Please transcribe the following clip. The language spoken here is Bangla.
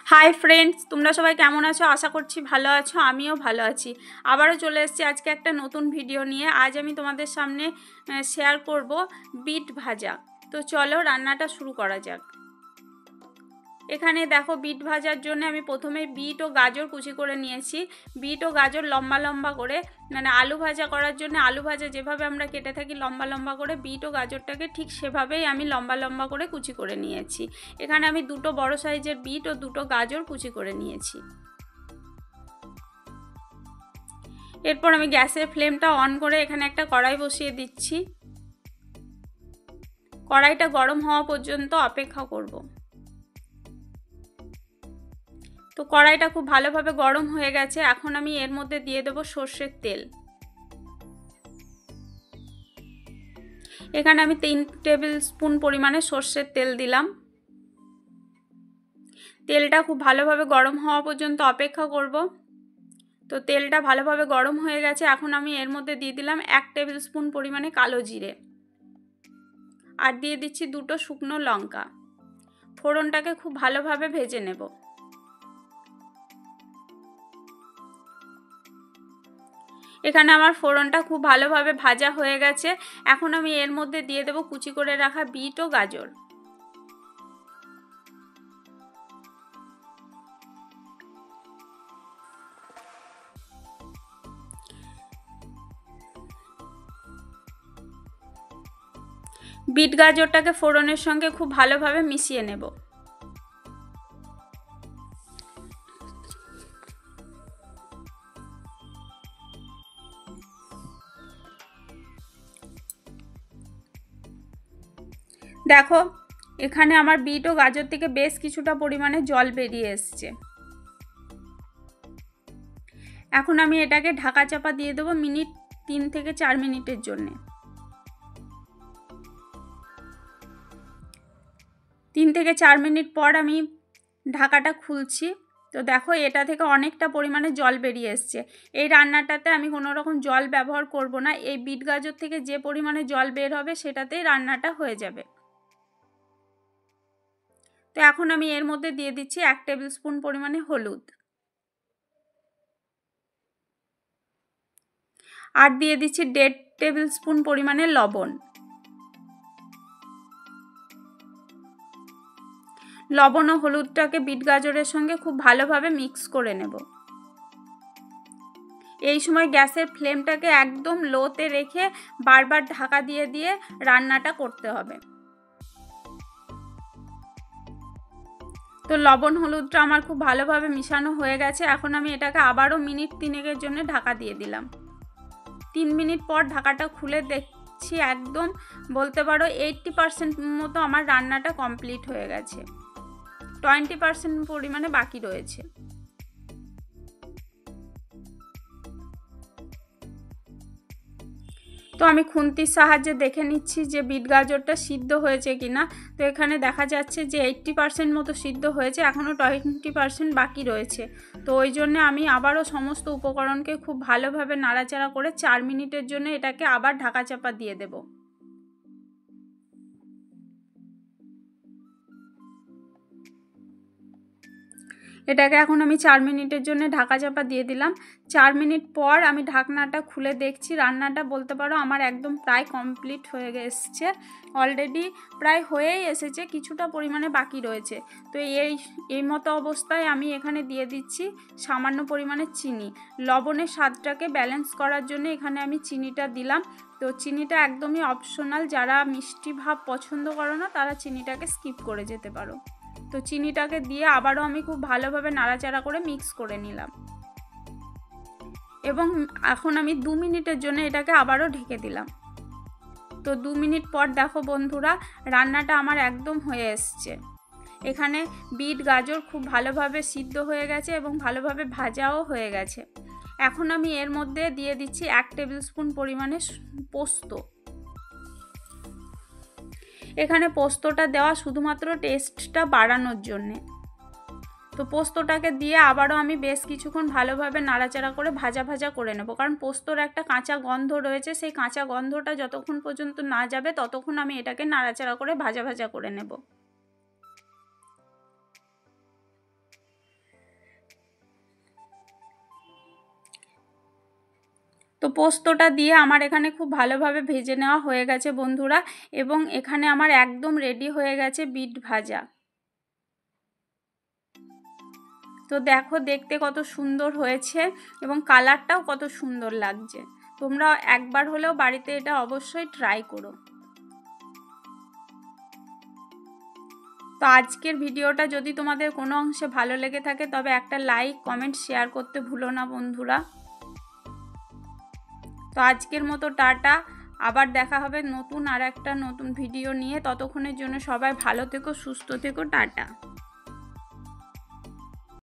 हाई फ्रेंड्स तुम्हारा सबाई केमन आछो आशा करछि भालो आछो आमिओ भालो आछि। आबारो चले एसेछि आज के एकटा नतून भिडियो निये। आज आमि तोमादेर सामने शेयर करब बीट भाजा। तो चलो रान्नाटा शुरू करा जाक। एखाने देखो बीट भाजार जोन्नो आमि प्रथमे बीट और गाजर कुचि करे नियेछि। बीट और गाजर लम्बा लम्बा करे माने आलू भाजा करार जोन्नो आलू भाजा जेभाबे आमरा केटे थाकि लम्बा लम्बा करे बीट और गाजरटाके ठीक सेभाबेई आमि लम्बा लम्बा करे कुचि करे नियेछि। एखाने आमि दुटो बड़ो साइजेर बीट और दुटो गाजर कुचि करे नियेछि। एरपर आमि ग्यासेर फ्लेमटा अन करे एखाने एकटा कड़ाई बसिए दिচ্ছি। कड़ाईटा गरम हওয়া पर्यन्त अपेक्षा करब। तो कड़ाईटा खूब भालोभाबे गरम हो गेছে। এখন আমি এর মধ্যে দিয়ে দেব সরষের তেল। এখানে আমি 3 টেবিল স্পুন পরিমাণে সরষের তেল দিলাম। তেলটা খুব ভালোভাবে গরম হওয়া পর্যন্ত অপেক্ষা করব। তো তেলটা ভালোভাবে গরম হয়ে গেছে। এখন আমি এর মধ্যে দিয়ে দিলাম 1 টেবিল স্পুন পরিমাণে কালো জিরে আর দিয়ে দিচ্ছি দুটো শুকনো লঙ্কা। ফোড়নটাকে খুব ভালোভাবে ভেজে নেব। এখানে আমার ফোড়নটা খুব ভালোভাবে ভাজা হয়ে গেছে। এখন আমি এর মধ্যে দিয়ে দেব কুচি করে রাখা বিট ও গাজর। বিট গাজরটাকে ফোড়নের সঙ্গে খুব ভালোভাবে মিশিয়ে নেব। देखो एखाने आमार बीट और गाजर थेके बेश किछुटा परिमाणे जल बेरिये एसेछे। एखन आमि एटाके ढाका चापा दिए देब मिनिट 3 থেকে 4 मिनिटेर जोन्नो। 3 থেকে 4 मिनिट पर आमि ढाकाटा खुलछि। तो देखो एटा थेके अनेकटा परिमाणे जल बेरिये एसेछे। एई रान्नाटाते आमि कोनो रकम जल व्यवहार करब ना। एई बीट गाजर थेके जे परिमाणे जल बेर होबे सेटातेई रान्नाटा हये जाबे। तो এখন আমি এর মধ্যে দিয়ে দিচ্ছি 1 টেবিল স্পুন পরিমাণে হলুদ আর দিয়ে দিচ্ছি 1.5 টেবিল স্পুন পরিমাণে লবণ। লবণ ও হলুদটাকে বিট গাজরের সঙ্গে খুব ভালোভাবে মিক্স করে নেব। এই সময় গ্যাসের ফ্লেমটাকে একদম লোতে রেখে বারবার ঢাকা দিয়ে দিয়ে রান্নাটা করতে হবে। तो लवण हलुदटा आमार खूब भालोभाबे मिशानो हये गेछे। एखन आमि एटाके आबारो मिनिट 3 जोन्नो ढाका दिए दिलाम। 3 मिनिट पर ढाकाटा खुले देखछि एकदम बोलते पारो 80% मतो आमार रान्नाटा कमप्लीट हये गेछे। 20% परिमाणे बाकी रयेछे। तो आमी खुंतिर साहाज्ये देखे निচ্ছি যে বিট গাজরটা সিদ্ধ হয়েছে কিনা। তো এখানে দেখা যাচ্ছে যে 80% মতো সিদ্ধ হয়েছে, এখনো 20% বাকি রয়েছে। তো ওই জন্য আমি আবারও সমস্ত উপকরণকে খুব ভালোভাবে নাড়াচাড়া করে 4 মিনিটের জন্য এটাকে আবার ঢাকা চাপা দিয়ে দেব। এটাকে এখন আমি 4 মিনিটের জন্য ঢাকা চাপা দিয়ে দিলাম। 4 মিনিট পর আমি ঢাকনাটা খুলে দেখছি রান্নাটা বলতে পারো আমার একদম প্রায় কমপ্লিট হয়ে গেছে। অলরেডি প্রায় হয়েই এসেছে, কিছুটা পরিমাণে বাকি রয়েছে। তো এই মতো অবস্থায় আমি এখানে দিয়ে দিচ্ছি সামান্য পরিমাণে চিনি। লবণের স্বাদটাকে ব্যালেন্স করার জন্য এখানে আমি চিনিটা দিলাম। তো চিনিটা একদমই অপশনাল, যারা মিষ্টি ভাব পছন্দ করো না তারা চিনিটাকে স্কিপ করে যেতে পারো। তো চিনিটাকে দিয়ে আবারও আমি খুব ভালোভাবে নাড়াচাড়া করে মিক্স করে নিলাম এবং এখন আমি 2 মিনিটের জন্য এটাকে আবারও ঢেকে দিলাম। তো 2 মিনিট পর দেখো বন্ধুরা রান্নাটা আমার একদম হয়ে এসেছে। এখানে বিট গাজর খুব ভালোভাবে সিদ্ধ হয়ে গেছে এবং ভালোভাবে ভাজাও হয়ে গেছে। এখন আমি এর মধ্যে দিয়ে দিচ্ছি 1 টেবিল স্পুন পরিমাণে পোস্ত। এখানে পোস্তটা দেওয়া শুধুমাত্র টেস্টটা বাড়ানোর জন্য। তো পোস্তটাকে দিয়ে আবারও আমি বেশ কিছুক্ষণ ভালোভাবে নাড়াচাড়া করে ভাজা ভাজা করে নেব, কারণ পোস্তর একটা কাঁচা গন্ধ রয়েছে। সেই কাঁচা গন্ধটা যতক্ষণ পর্যন্ত না যাবে ততক্ষণ আমি এটাকে নাড়াচাড়া করে ভাজা ভাজা করে নেব। তো পোস্তটা দিয়ে আমার এখানে খুব ভালোভাবে ভেজে নেওয়া হয়ে গেছে বন্ধুরা, এবং এখানে আমার একদম রেডি হয়ে গেছে বিট ভাজা। তো দেখো দেখতে কত সুন্দর হয়েছে এবং কালারটাও কত সুন্দর লাগছে। তোমরা একবার হলেও বাড়িতে এটা অবশ্যই ট্রাই করো। তো আজকের ভিডিওটা যদি তোমাদের কোনো অংশে ভালো লেগে থাকে তবে একটা লাইক, কমেন্ট, শেয়ার করতে ভুলো না বন্ধুরা। তো আজকের মতো টাটা, আবার দেখা হবে নতুন আর একটা নতুন ভিডিও নিয়ে। ততক্ষণের জন্য সবাই ভালো থেকো, সুস্থ থেকো, টাটা।